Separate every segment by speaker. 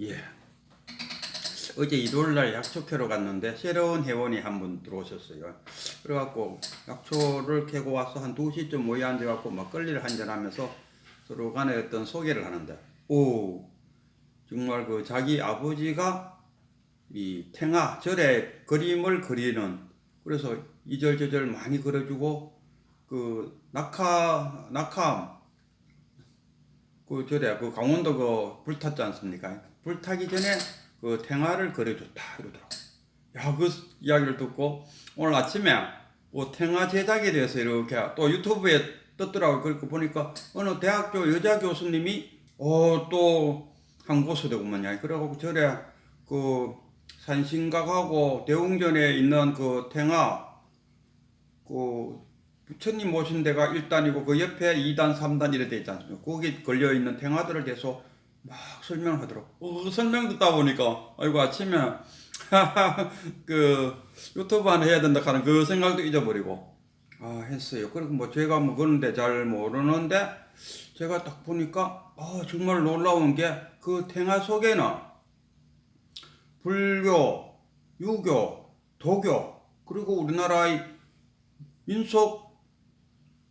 Speaker 1: 예. 어제 일요일날 약초 캐러 갔는데 새로운 회원이 한 분 들어오셨어요. 그래갖고 약초를 캐고 와서 한 2시쯤 모여 앉아갖고 막걸리를 한잔하면서 서로 간에 어떤 소개를 하는데, 정말 그 자기 아버지가 이 탱화 절에 그림을 그리는, 그래서 이절저절 많이 그려주고, 그 낙함 그 절에 그 강원도 그 불탔지 않습니까? 불타기 전에 그 탱화를 그려줬다 이러더라고. 야, 그 이야기를 듣고 오늘 아침에 그 탱화 제작에 대해서 이렇게 또 유튜브에 떴더라고요. 그렇게 보니까 어느 대학교 여자 교수님이 또 한 고수되구만요. 그래갖고 절에 그 산신각하고 대웅전에 있는 그 탱화 그 부처님 모신 데가 1단이고 그 옆에 2단, 3단 이래 돼 있지 않습니까? 거기 걸려있는 탱화들을 대해서 막 설명을 하더라고. 설명 듣다 보니까, 아이고, 아침에, 그, 유튜브 하나 해야 된다 하는 그 생각도 잊어버리고, 했어요. 그리고 뭐 제가 뭐 그런데 잘 모르는데, 제가 딱 보니까, 정말 놀라운 게, 그 탱화 속에는 불교, 유교, 도교, 그리고 우리나라의 민속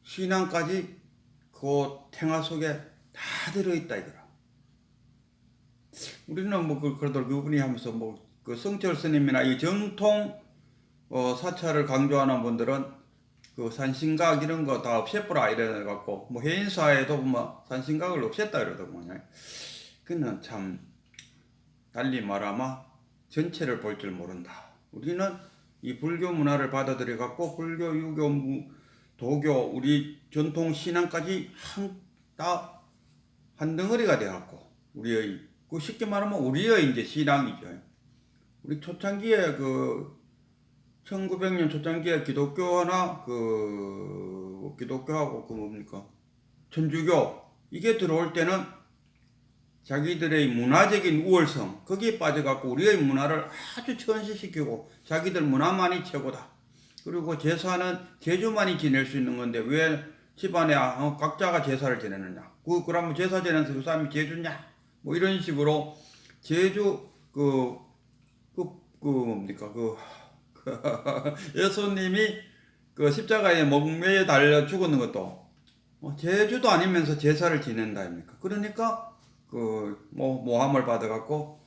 Speaker 1: 신앙까지 그 탱화 속에 다 들어있다 이거라. 우리는 뭐 그래도 그분이 하면서 뭐 그 성철 스님이나 이 정통 사찰을 강조하는 분들은 그 산신각 이런 거 다 없애버라 이래 갖고 뭐 해인사에도 뭐 산신각을 없앴다 이러더군요. 그는 참 달리 말하면 전체를 볼 줄 모른다. 우리는 이 불교 문화를 받아들여 갖고 불교, 유교, 도교, 우리 전통 신앙까지 다 한 덩어리가 돼 갖고 우리의 그 쉽게 말하면 우리의 이제 신앙이죠. 우리 초창기에 그 1900년 초창기에 기독교나 그 기독교하고 그 뭡니까 천주교 이게 들어올 때는 자기들의 문화적인 우월성 거기에 빠져갖고 우리의 문화를 아주 천시시키고 자기들 문화만이 최고다. 그리고 제사는 제주만이 지낼 수 있는 건데 왜 집안에 각자가 제사를 지내느냐. 그러면 제사 지내는 그 사람이 제주냐. 뭐 이런 식으로 제주 뭡니까 예수님이 그 십자가에 목매에 달려 죽었는 것도 제주도 아니면서 제사를 지낸다 아닙니까? 그러니까 모함을 받아갖고,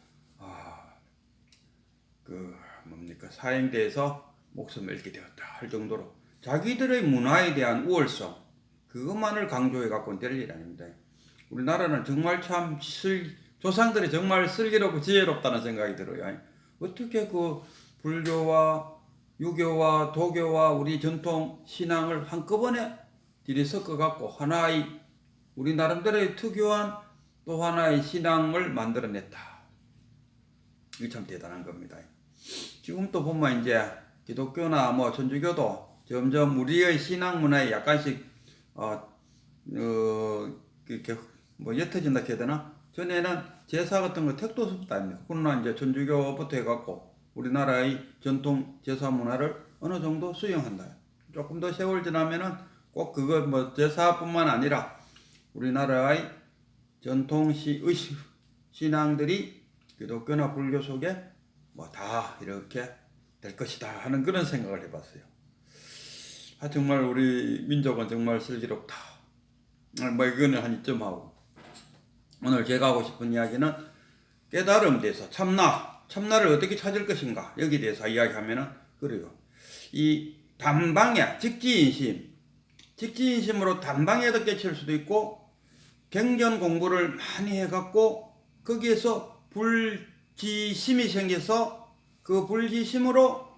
Speaker 1: 사형대에서 목숨을 잃게 되었다 할 정도로 자기들의 문화에 대한 우월성, 그것만을 강조해갖고는 될 일 아닙니다. 우리나라는 정말 참 조상들이 정말 슬기롭고 지혜롭다는 생각이 들어요. 어떻게 그 불교와 유교와 도교와 우리 전통 신앙을 한꺼번에 들이섞어갖고 하나의 우리 나름대로의 특유한 또 하나의 신앙을 만들어냈다. 이게 참 대단한 겁니다. 지금 또 보면 이제 기독교나 뭐 천주교도 점점 우리의 신앙 문화에 약간씩 이렇게 뭐 옅어진다 해야 되나? 전에는 제사 같은 거 택도 없었다 아닙니까? 그러나 이제 천주교부터 해갖고 우리나라의 전통 제사 문화를 어느 정도 수용한다. 조금 더 세월 지나면은 꼭 그거 뭐 제사뿐만 아니라 우리나라의 전통 신앙들이 기독교나 불교 속에 뭐 다 이렇게 될 것이다 하는 그런 생각을 해봤어요. 정말 우리 민족은 정말 슬기롭다. 뭐 이거는 한 이쯤 하고 오늘 제가 하고 싶은 이야기는 깨달음에 대해서 참나를 어떻게 찾을 것인가 여기에 대해서 이야기하면은 그래요. 이 단방에 직지인심으로 단방에도 깨칠 수도 있고 경전 공부를 많이 해갖고 거기에서 불지심이 생겨서 그 불지심으로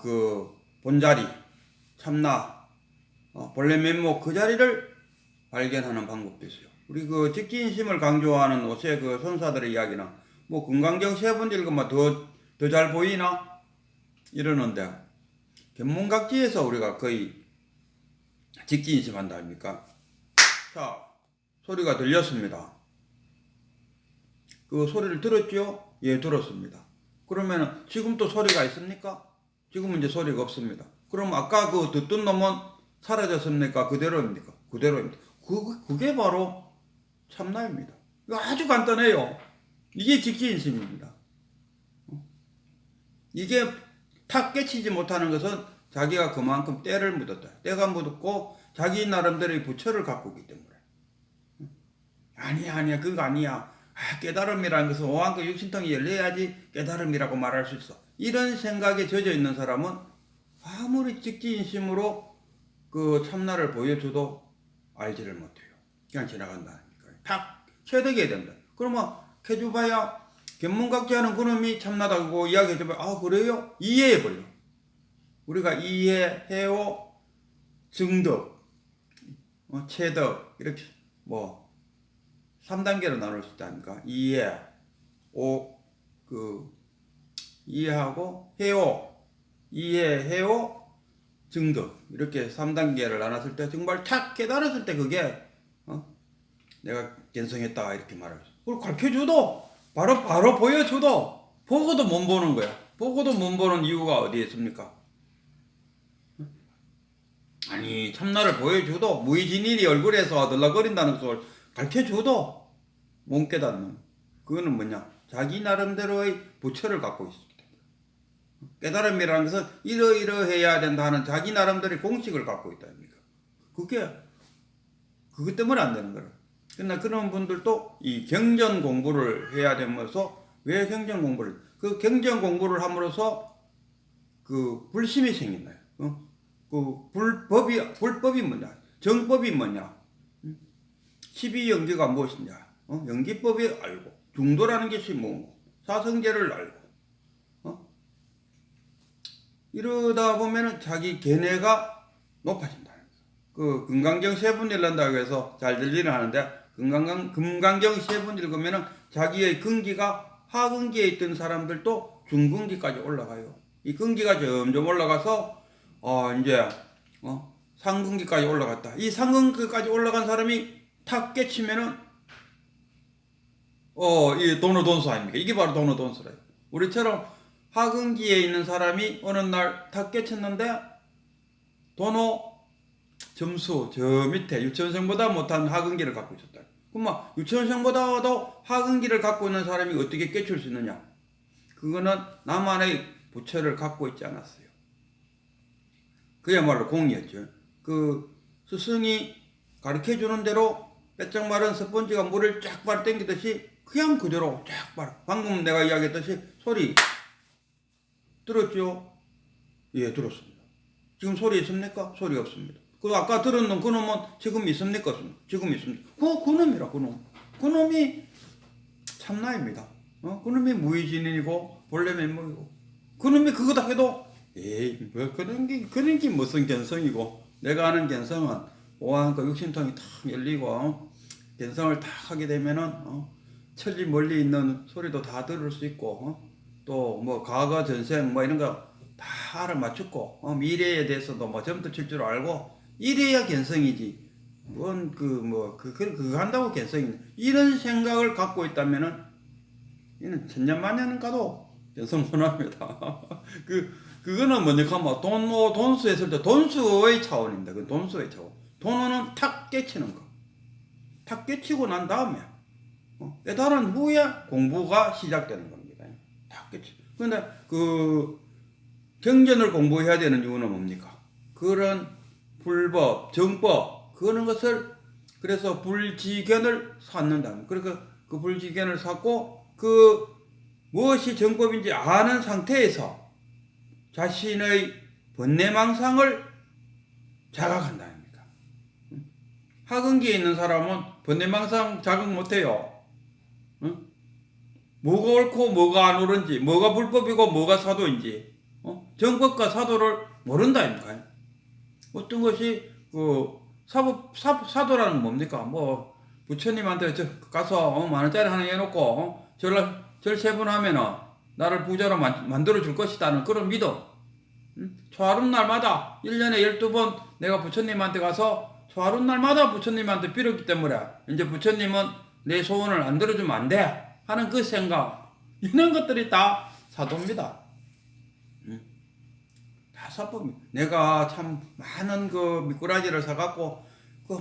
Speaker 1: 그 본자리 참나 본래 면목 그 자리를 발견하는 방법도 있어요. 우리 그 직지인심을 강조하는 옷의 그 선사들의 이야기는 뭐 금강경 세 번 읽으면 더 잘 보이나 이러는데 견문각지에서 우리가 거의 직지인심 한다 아닙니까? 자, 소리가 들렸습니다. 그 소리를 들었죠? 예, 들었습니다. 그러면 지금 또 소리가 있습니까? 지금은 이제 소리가 없습니다. 그럼 아까 그 듣던 놈은 사라졌습니까? 그대로입니까? 그대로입니다. 그게 바로 참나입니다. 이거 아주 간단해요. 이게 직지인심입니다. 이게 탁 깨치지 못하는 것은 자기가 그만큼 때를 묻었다. 때가 묻었고 자기 나름대로의 부처를 갖고 있기 때문에. 아니야 그거 아니야. 깨달음이라는 것은 오한그 육신통이 열려야지 깨달음이라고 말할 수 있어. 이런 생각에 젖어 있는 사람은 아무리 직지인심으로 그 참나를 보여줘도 알지를 못해요. 그냥 지나간다니까요. 탁 체득해야 된다. 그러면 해줘봐야 견문각지하는 그놈이 참나다고 이야기해줘봐야 그래요? 이해해버려. 우리가 이해해요, 증득, 체득 이렇게 3단계로 나눌 수 있다니까. 이해하고 해요, 이해해요, 증득 이렇게 3단계를 나눴을 때 정말 탁 깨달았을 때 그게 내가 견성했다 이렇게 말할 수. 그걸 가르쳐줘도 바로 보여줘도 보고도 못 보는 거야. 보고도 못 보는 이유가 어디에 있습니까? 아니 참나를 보여줘도 무의진일이 얼굴에서 들락거린다는 것을 가르쳐줘도 못 깨닫는. 그거는 뭐냐? 자기 나름대로의 부처를 갖고 있습니다. 깨달음이라는 것은 이러이러해야 된다 하는 자기 나름대로의 공식을 갖고 있다 아닙니까? 그것 때문에 안 되는 거예요. 그러나 그런 분들도 이 경전 공부를 해야 되면서 왜 경전 공부를? 그 경전 공부를 함으로써 그 불심이 생긴다요. 그 불법이 뭐냐? 정법이 뭐냐? 12연기가 무엇이냐? 연기법이 알고 중도라는 것이 뭐고 사성제를 알고 이러다 보면은 자기 견해가 높아진다. 그 금강경 세분 읽는다고 해서 잘 들리는 하는데 금강경 세분 읽으면은 자기의 근기가 하근기에 있던 사람들도 중근기까지 올라가요. 이 근기가 점점 올라가서 이제 상근기까지 올라갔다. 이 상근기까지 올라간 사람이 탁 깨치면은 이 도노돈수 아닙니까? 이게 바로 도노돈수래요. 우리처럼 하근기에 있는 사람이 어느 날 탁 깨쳤는데 도노 점수 저 밑에 유치원생보다 못한 하근기를 갖고 있었다. 그럼 유치원생보다도 하근기를 갖고 있는 사람이 어떻게 깨칠 수 있느냐? 그거는 나만의 부처를 갖고 있지 않았어요. 그야말로 공이었죠. 그 스승이 가르쳐주는 대로 빼짝 마른 스펀지가 물을 쫙 빨아 당기듯이 그냥 그대로 쫙 빨아. 방금 내가 이야기했듯이 소리 들었죠? 예, 들었습니다. 지금 소리 있습니까? 소리 없습니다. 그 아까 들었는 그놈은 지금 있습니까? 지금 있습니다. 그놈이라 그놈. 그놈이 참나입니다. 그놈이 무의진이고 본래 면목이고 그놈이 그거다 해도 에이 뭐 그런 게 무슨 견성이고 내가 아는 견성은 오한그 육신통이 탁 열리고 견성을 탁 하게 되면은 천리 멀리 있는 소리도 다 들을 수 있고 또 뭐 과거 전생 뭐 이런 거 다 알아맞추고 미래에 대해서도 점도 칠 줄 알고 이래야 견성이지. 그거 한다고 견성이 이런 생각을 갖고 있다면은 이는 천년만년 가도 견성 못합니다. 그거는 뭐냐 하면 돈수 했을 때 돈수의 차원입니다. 그 돈수의 차원. 돈은 탁 깨치는 거. 탁 깨치고 난 다음에 깨달은 후에 공부가 시작되는 겁니다. 탁 깨치. 근데 그 경전을 공부해야 되는 이유는 뭡니까? 그런 불법, 정법, 그런 것을 그래서 불지견을 쌓는다. 그러니까 그 불지견을 쌓고 그 무엇이 정법인지 아는 상태에서 자신의 번뇌망상을 자각한다 아닙니까? 하근기에 있는 사람은 번뇌망상 자각 못해요. 뭐가 옳고 뭐가 안 옳은지, 뭐가 불법이고 뭐가 사도인지 정법과 사도를 모른다 아닙니까? 어떤 것이 사도라는 건 뭡니까? 부처님한테 가서 만 원짜리 하나 해놓고 절 세 번 하면은 나를 부자로 만들어 줄 것이다는 그런 믿음. 초하룻 날마다 1년에 12번 내가 부처님한테 가서 초하룻 날마다 부처님한테 빌었기 때문에 이제 부처님은 내 소원을 안 들어주면 안 돼 하는 그 생각, 이런 것들이 다 사도입니다. 다 사법입니다. 내가 참 많은 그 미꾸라지를 사갖고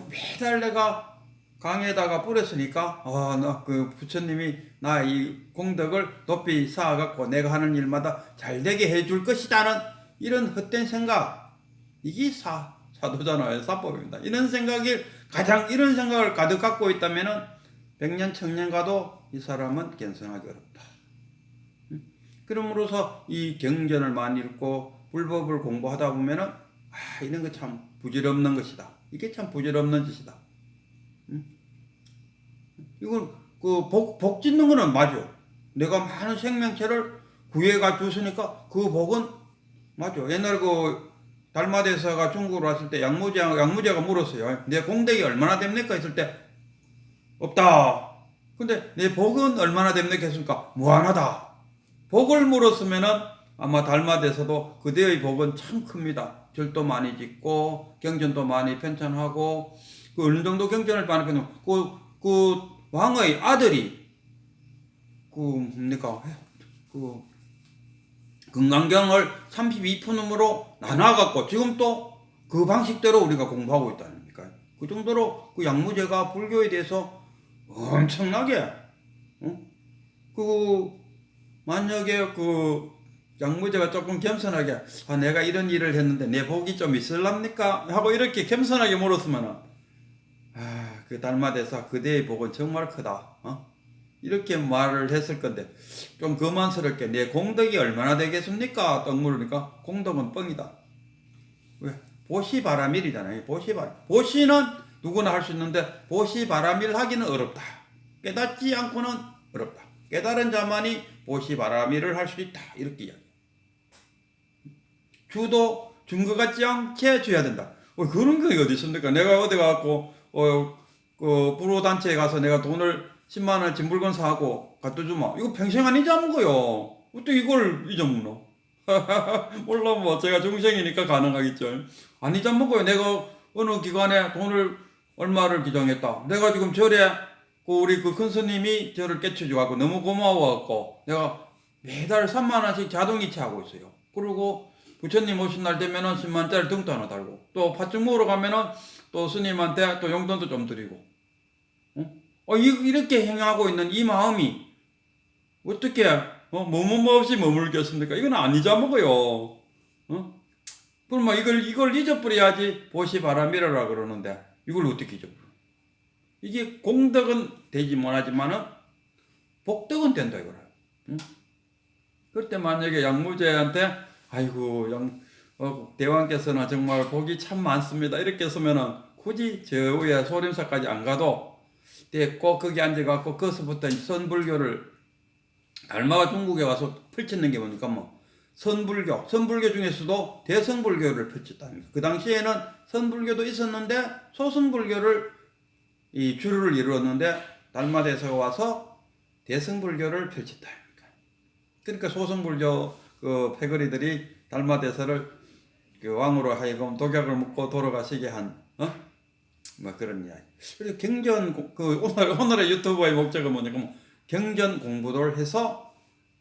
Speaker 1: 매달 내가 강에다가 뿌렸으니까 나 그 부처님이 나 이 공덕을 높이 쌓아갖고 내가 하는 일마다 잘 되게 해줄 것이다는 이런 헛된 생각, 이게 사도잖아요. 사법입니다. 이런 생각을 가득 갖고 있다면은 백년 청년 가도 이 사람은 견성하기 어렵다. 그러므로서 이 경전을 많이 읽고 불법을 공부하다 보면은 이런 거 참 부질없는 것이다. 이게 참 부질없는 짓이다. 이건 복 짓는 거는 맞아. 내가 많은 생명체를 구해가 줬으니까 그 복은 맞아. 옛날에 달마대사가 중국으로 왔을 때 양무제가 물었어요. 내 공덕이 얼마나 됩니까? 했을 때 없다. 근데 내 복은 얼마나 됩니까? 했으니까 무한하다. 복을 물었으면은 아마 달마대사도 그대의 복은 참 큽니다. 절도 많이 짓고 경전도 많이 편찬하고 어느 정도 경전을 많이 편찬하고 그 왕의 아들이 금강경을 32푼으로 나눠갖고 지금 또 그 방식대로 우리가 공부하고 있다니까요. 그 정도로 그 양무제가 불교에 대해서 엄청나게, 만약에 양무제가 조금 겸손하게, 내가 이런 일을 했는데 내 복이 좀 있을랍니까? 하고 이렇게 겸손하게 물었으면은, 그 달마대사 그대의 복은 정말 크다. 이렇게 말을 했을 건데, 좀 거만스럽게 내 공덕이 얼마나 되겠습니까? 딱 물으니까 공덕은 뻥이다. 왜? 보시바라밀이잖아요. 보시는 누구나 할 수 있는데 보시바라밀 하기는 어렵다. 깨닫지 않고는 어렵다. 깨달은 자만이 보시바라밀을 할 수 있다. 이렇게 이야기. 주도 증거 같지 않게 줘야 된다. 그런 게 어디 있습니까? 내가 어디 가고 불호단체에 가서 내가 돈을 10만 원 물건 사고 갖다 주면 이거 평생 안 잊어먹은 거요. 어떻게 이걸 잊어먹노? 몰라, 제가 중생이니까 가능하겠죠. 안 잊어먹어요. 내가 어느 기관에 돈을 얼마를 기정했다. 내가 지금 절에 우리 큰 스님이 저를 깨쳐주고 너무 고마워갖고 내가 매달 3만 원씩 자동이체 하고 있어요. 그리고 부처님 오신 날 되면은 10만짜리 등도 하나 달고 또 팥죽 먹으러 가면은 또 스님한테 또 용돈도 좀 드리고. 이렇게 행하고 있는 이 마음이 어떻게 뭐 없이 머물겠습니까? 이건 안 잊어먹어요. 그럼 이걸 잊어버려야지 보시바라밀어라 그러는데 이걸 어떻게 잊어버려? 이게 공덕은 되지 못하지만은 복덕은 된다 이거라. 그때 만약에 양무제한테 아이고 대왕께서는 정말 복이 참 많습니다 이렇게 했으면은 굳이 저 위에 소림사까지 안 가도 꼭 거기 앉아갖고 거기서부터 선불교를 달마가 중국에 와서 펼쳤는 게 보니까 선불교 중에서도 대성불교를 펼쳤답니다. 그 당시에는 선불교도 있었는데 소선불교를 주류를 이루었는데 달마대사가 와서 대성불교를 펼쳤답니다. 그러니까 소선불교 패거리들이 달마대사를 왕으로 하여금 독약을 먹고 돌아가시게 한 그런 이야기. 그래서 경전 오늘의 유튜브의 목적은 뭐냐면 경전 공부를 해서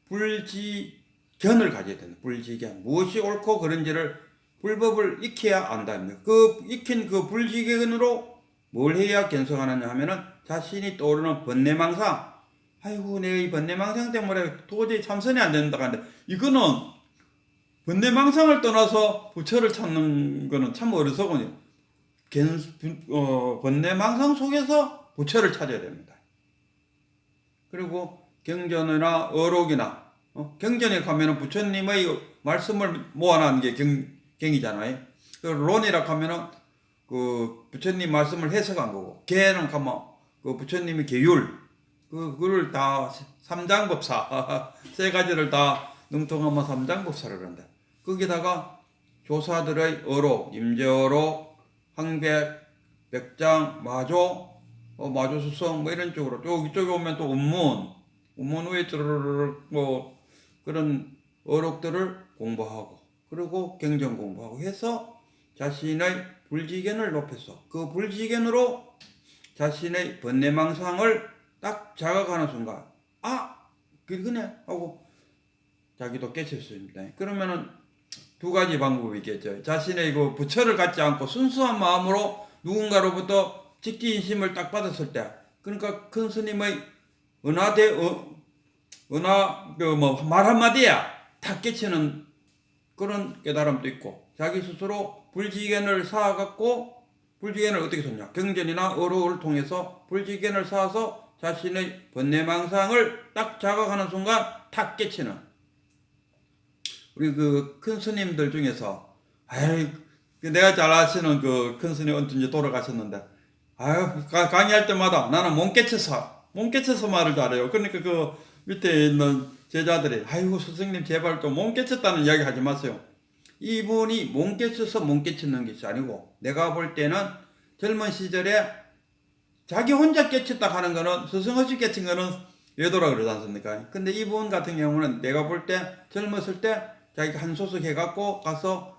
Speaker 1: 불지견을 가져야 된다. 불지견. 무엇이 옳고 그른지를 불법을 익혀야 안답니다. 익힌 불지견으로 뭘 해야 견성하느냐 하면은 자신이 떠오르는 번뇌망상. 아이고, 내가 이 번뇌망상 때문에 도저히 참선이 안 된다 하는데 이거는 번뇌망상을 떠나서 부처를 찾는 거는 참 어리석거든요. 번뇌망상 속에서 부처를 찾아야 됩니다. 그리고 경전이나 어록이나 경전에 가면은 부처님의 말씀을 모아놓은 게 경이잖아요. 론이라 하면은 부처님 말씀을 해석한 거고, 계는 가면 부처님의 계율 그걸 다 삼장법사 세 가지를 다 능통하면 삼장법사를 한다. 거기다가 조사들의 어록, 임재어록, 항백, 백장, 마조, 마조수성 이런 쪽으로 이쪽에 오면 또 운문 위에 쭈르르륵 그런 어록들을 공부하고 그리고 경전 공부하고 해서 자신의 불지견을 높여서 그 불지견으로 자신의 번뇌망상을 딱 자각하는 순간 그러네 하고 자기도 깨쳤습니다. 그러면은 두 가지 방법이 있겠죠. 자신의 부처를 갖지 않고 순수한 마음으로 누군가로부터 직지인심을 딱 받았을 때, 그러니까 큰 스님의 말 한마디야 다 깨치는 그런 깨달음도 있고, 자기 스스로 불지견을 쌓아갖고, 불지견을 어떻게 썼냐, 경전이나 어록을 통해서 불지견을 쌓아서 자신의 번뇌망상을 딱 자각하는 순간 탁 깨치는, 우리 그 큰 스님들 중에서, 아이, 내가 잘 아시는 그 큰 스님 언제 돌아가셨는데, 아유, 강의할 때마다 나는 몸 깨쳐서 말을 잘해요. 그러니까 그 밑에 있는 제자들이, 아이고, 스승님 제발 좀 몸 깨쳤다는 이야기 하지 마세요. 이분이 몸 깨쳐서 몸 깨치는 것이 아니고, 내가 볼 때는 젊은 시절에 자기 혼자 깨쳤다 하는 거는, 스승 없이 깨친 거는 외도라 그러지 않습니까? 근데 이분 같은 경우는 내가 볼 때 젊었을 때 자기가 한 소속 해갖고 가서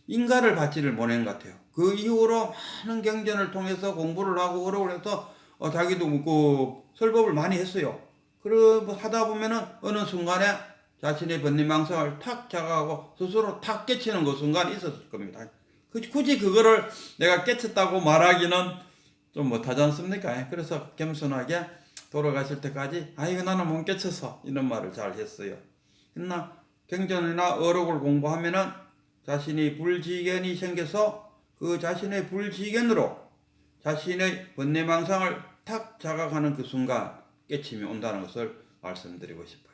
Speaker 1: 인가를 받지를 못한 것 같아요. 그 이후로 많은 경전을 통해서 공부를 하고 어록을 해서 자기도 그 설법을 많이 했어요. 그러고 하다 보면은 어느 순간에 자신의 번뇌망상을 탁 자각하고 스스로 탁 깨치는 그 순간이 있었을 겁니다. 굳이 그거를 내가 깨쳤다고 말하기는 좀 못하지 않습니까? 그래서 겸손하게 돌아가실 때까지, 이거 나는 못 깨쳐서, 이런 말을 잘 했어요. 그러나 경전이나 어록을 공부하면은 자신이 불지견이 생겨서 그 자신의 불지견으로 자신의 번뇌망상을 탁 자각하는 그 순간 깨침이 온다는 것을 말씀드리고 싶어요.